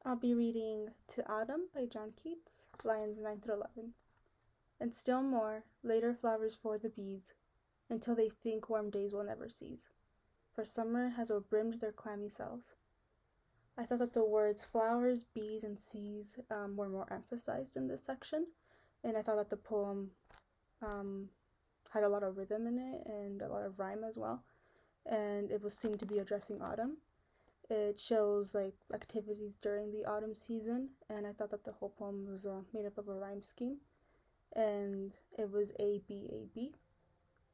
I'll be reading To Autumn by John Keats, lines 9 through 11. And still more, later flowers for the bees, until they think warm days will never cease, for summer has o'erbrimmed their clammy cells. I thought that the words flowers, bees, and seas were more emphasized in this section, and I thought that the poem had a lot of rhythm in it and a lot of rhyme as well, and it was seemed to be addressing autumn. It shows like activities during the autumn season, and I thought that the whole poem was made up of a rhyme scheme, and it was A B A B.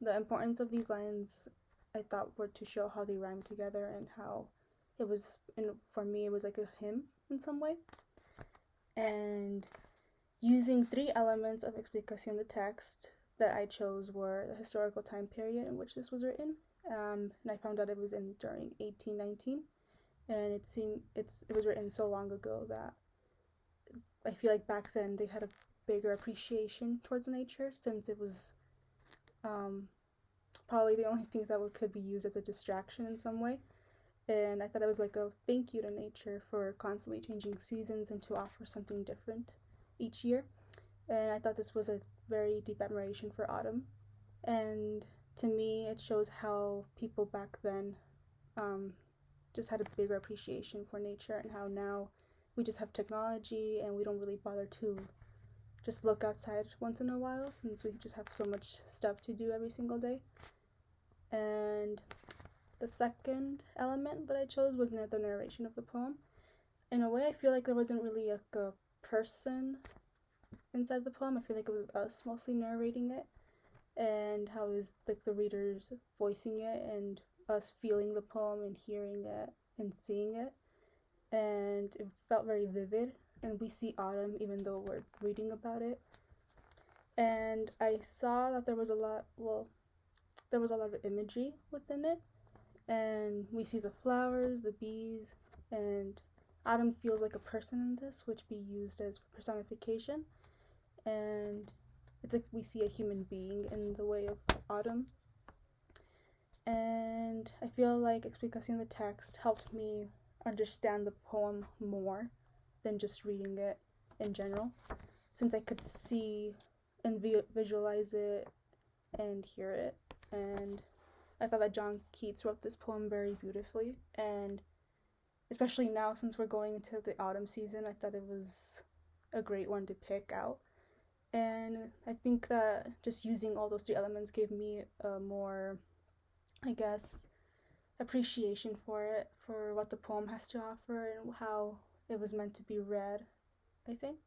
The importance of these lines, I thought, were to show how they rhyme together and how it was, and for me, it was like a hymn in some way. And using three elements of Explication, the text that I chose were the historical time period in which this was written, and I found out it was in during 1819, and it was written so long ago that I feel like back then they had a bigger appreciation towards nature, since it was probably the only thing that could be used as a distraction in some way. And I thought it was like a thank you to nature for constantly changing seasons and to offer something different each year. And I thought this was a very deep admiration for autumn. And to me, it shows how people back then just had a bigger appreciation for nature, and how now we just have technology and we don't really bother to just look outside once in a while, since we just have so much stuff to do every single day. And the second element that I chose was the narration of the poem. In a way, I feel like there wasn't really a person inside the poem. I feel like it was us mostly narrating it, and how it was like the readers voicing it and us feeling the poem and hearing it and seeing it. And it felt very vivid, and we see autumn even though we're reading about it. And I saw that there was a lot of imagery within it, and we see the flowers, the bees, and autumn feels like a person in this, which be used as personification. And it's like we see a human being in the way of autumn. And I feel like Explication, the text, helped me understand the poem more than just reading it in general, since I could see and visualize it and hear it. And I thought that John Keats wrote this poem very beautifully, and especially now since we're going into the autumn season, I thought it was a great one to pick out. And I think that just using all those three elements gave me a more, I guess, appreciation for it, for what the poem has to offer and how it was meant to be read, I think.